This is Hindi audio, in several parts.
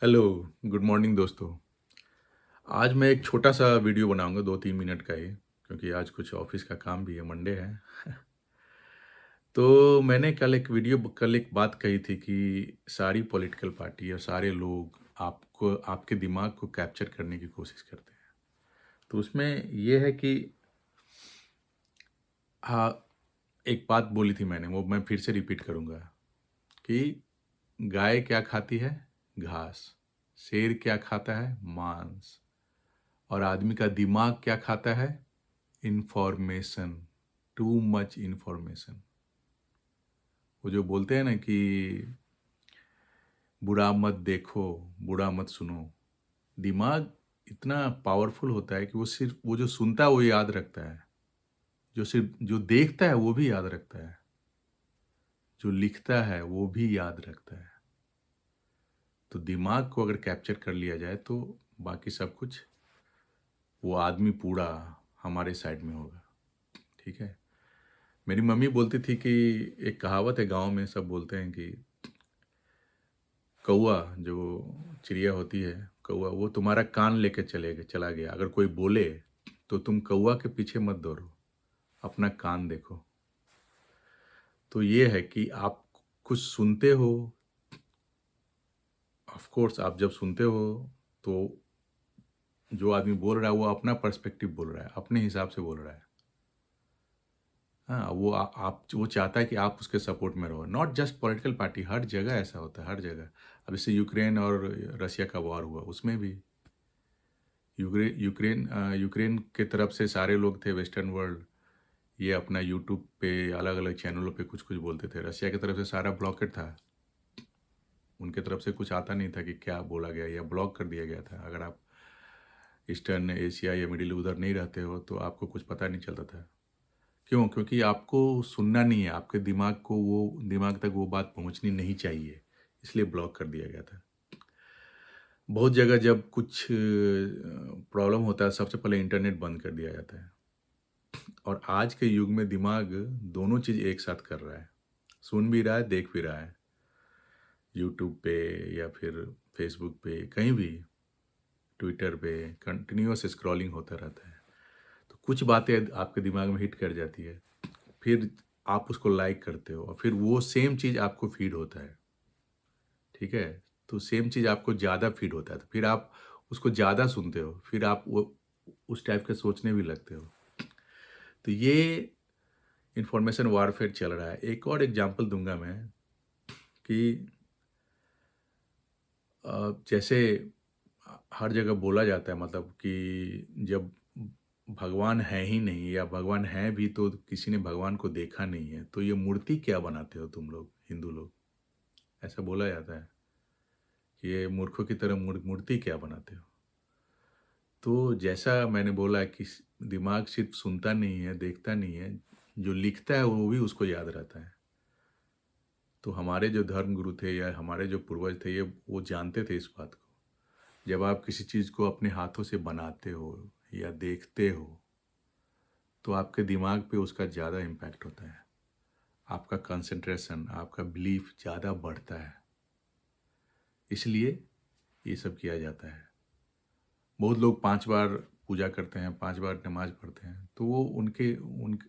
हेलो, गुड मॉर्निंग दोस्तों। आज मैं एक छोटा-सा वीडियो बनाऊँगा 2-3 मिनट का ही, क्योंकि आज कुछ ऑफ़िस का काम भी है, मंडे है। तो मैंने कल एक बात कही थी कि सारी पॉलिटिकल पार्टी और सारे लोग आपको आपके दिमाग को कैप्चर करने की कोशिश करते हैं। तो उसमें ये है कि हाँ, एक बात बोली थी मैंने, वो मैं फिर से रिपीट करूँगा कि गाय क्या खाती है? घास। शेर क्या खाता है? मांस। और आदमी का दिमाग क्या खाता है? इंफॉर्मेशन। Too much information. वो जो बोलते हैं ना कि बुरा मत देखो, बुरा मत सुनो। दिमाग इतना पावरफुल होता है कि वो सिर्फ वो जो सुनता है वो याद रखता है, जो सिर्फ जो देखता है वो भी याद रखता है, जो लिखता है वो भी याद रखता है। तो दिमाग को अगर कैप्चर कर लिया जाए तो बाकी सब कुछ, वो आदमी पूरा हमारे साइड में होगा। ठीक है। मेरी मम्मी बोलती थी कि एक कहावत है, गांव में सब बोलते हैं कि कौआ जो चिड़िया होती है, कौआ वो तुम्हारा कान लेके चला गया। अगर कोई बोले तो तुम कौआ के पीछे मत दौड़ो, अपना कान देखो। तो ये है कि आप कुछ सुनते हो, ऑफ कोर्स आप जब सुनते हो तो जो आदमी बोल रहा है वो अपना पर्सपेक्टिव बोल रहा है, अपने हिसाब से बोल रहा है। हाँ, वो आप वो चाहता है कि आप उसके सपोर्ट में रहो। नॉट जस्ट पॉलिटिकल पार्टी, हर जगह ऐसा होता है, हर जगह। अब जैसे यूक्रेन और रशिया का वॉर हुआ, उसमें भी यूक्रेन के तरफ से सारे लोग थे, वेस्टर्न वर्ल्ड, ये अपना यूट्यूब पे अलग अलग चैनलों पे कुछ कुछ बोलते थे। रशिया की तरफ से सारा ब्लॉकेट था, उनके तरफ से कुछ आता नहीं था कि क्या बोला गया, या ब्लॉक कर दिया गया था। अगर आप ईस्टर्न एशिया या मिडिल उधर नहीं रहते हो तो आपको कुछ पता नहीं चलता था। क्यों? क्योंकि आपको सुनना नहीं है, आपके दिमाग तक वो बात पहुंचनी नहीं चाहिए, इसलिए ब्लॉक कर दिया गया था। बहुत जगह जब कुछ प्रॉब्लम होता है, सबसे पहले इंटरनेट बंद कर दिया जाता है। और आज के युग में दिमाग दोनों चीज़ एक साथ कर रहा है, सुन भी रहा है, देख भी रहा है। यूट्यूब पे या फिर फेसबुक पे, कहीं भी, ट्विटर पे कंटिन्यूअस स्क्रॉलिंग होता रहता है। तो कुछ बातें आपके दिमाग में हिट कर जाती है, फिर आप उसको लाइक करते हो और फिर वो सेम चीज़ आपको फीड होता है। ठीक है? तो सेम चीज़ आपको ज़्यादा फीड होता है, तो फिर आप उसको ज़्यादा सुनते हो, फिर आप वो उस टाइप के सोचने भी लगते हो। तो ये इन्फॉर्मेशन वारफेयर चल रहा है। एक और एग्जांपल दूँगा मैं कि जैसे हर जगह बोला जाता है, मतलब कि जब भगवान है ही नहीं, या भगवान है भी तो किसी ने भगवान को देखा नहीं है, तो ये मूर्ति क्या बनाते हो तुम लोग, हिंदू लोग? ऐसा बोला जाता है कि ये मूर्खों की तरह मूर्ति क्या बनाते हो? तो जैसा मैंने बोला कि दिमाग सिर्फ सुनता नहीं है, देखता नहीं है, जो लिखता है वो भी उसको याद रहता है। तो हमारे जो धर्म गुरु थे या हमारे जो पूर्वज थे, ये वो जानते थे इस बात को। जब आप किसी चीज़ को अपने हाथों से बनाते हो या देखते हो तो आपके दिमाग पे उसका ज़्यादा इम्पैक्ट होता है। आपका कंसंट्रेशन, आपका बिलीफ ज़्यादा बढ़ता है। इसलिए ये सब किया जाता है। बहुत लोग 5 बार पूजा करते हैं, 5 बार नमाज़ पढ़ते हैं, तो वो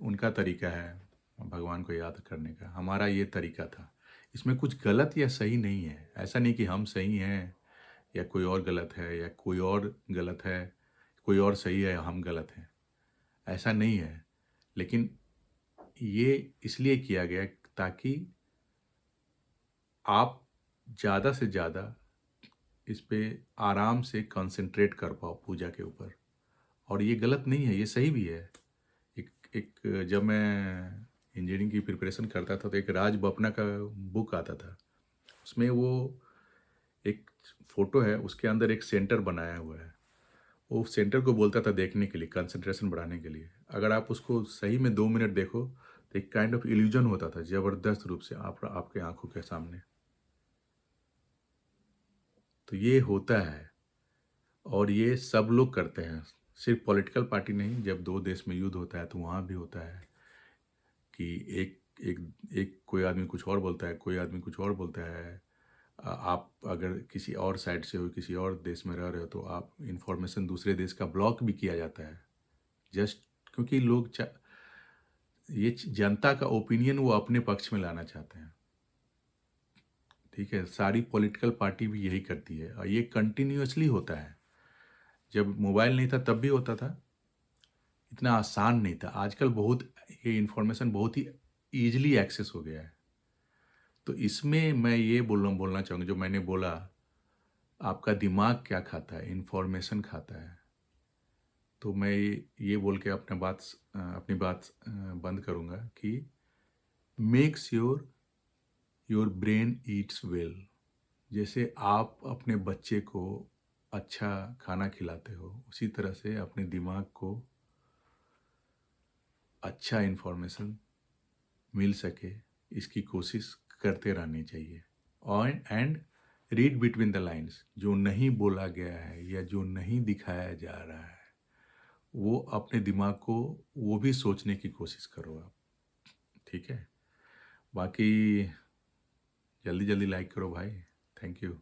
उनका तरीका है भगवान को याद करने का। हमारा ये तरीका था। इसमें कुछ गलत या सही नहीं है। ऐसा नहीं कि हम सही हैं या कोई और गलत है, या कोई और गलत है, कोई और सही है, हम गलत हैं। ऐसा नहीं है। लेकिन ये इसलिए किया गया ताकि आप ज़्यादा से ज़्यादा इस पे आराम से कंसंट्रेट कर पाओ पूजा के ऊपर। और ये गलत नहीं है, ये सही भी है। एक एक जब मैं इंजीनियरिंग की प्रिपरेशन करता था तो एक राज बपना का बुक आता था। उसमें वो एक फ़ोटो है, उसके अंदर एक सेंटर बनाया हुआ है। वो सेंटर को बोलता था देखने के लिए, कंसंट्रेशन बढ़ाने के लिए। अगर आप उसको सही में 2 मिनट देखो तो एक काइंड ऑफ इल्यूजन होता था ज़बरदस्त रूप से आपके आँखों के सामने। तो ये होता है और ये सब लोग करते हैं। सिर्फ़ पॉलिटिकल पार्टी नहीं, जब 2 देश में युद्ध होता है तो वहाँ भी होता है कि एक एक एक कोई आदमी कुछ और बोलता है, कोई आदमी कुछ और बोलता है। आप अगर किसी और साइड से हो, किसी और देश में रह रहे हो, तो आप इंफॉर्मेशन दूसरे देश का ब्लॉक भी किया जाता है, जस्ट क्योंकि ये जनता का ओपिनियन वो अपने पक्ष में लाना चाहते हैं। ठीक है, सारी पॉलिटिकल पार्टी भी यही करती है और ये कंटिन्यूअसली होता है। जब मोबाइल नहीं था तब भी होता था, इतना आसान नहीं था। आजकल बहुत ये इंफॉर्मेशन बहुत ही ईजिली एक्सेस हो गया है। तो इसमें मैं ये बोलना चाहूँगा, जो मैंने बोला, आपका दिमाग क्या खाता है, इंफॉर्मेशन खाता है। तो मैं ये बोल के अपनी बात बंद करूँगा कि makes your brain Yeats well. जैसे आप अपने बच्चे को अच्छा खाना खिलाते हो, उसी तरह से अपने दिमाग को अच्छा इन्फॉर्मेशन मिल सके, इसकी कोशिश करते रहनी चाहिए। और and read between the lines, जो नहीं बोला गया है या जो नहीं दिखाया जा रहा है, वो अपने दिमाग को वो भी सोचने की कोशिश करो आप। ठीक है, बाकी जल्दी जल्दी लाइक करो भाई। Thank you.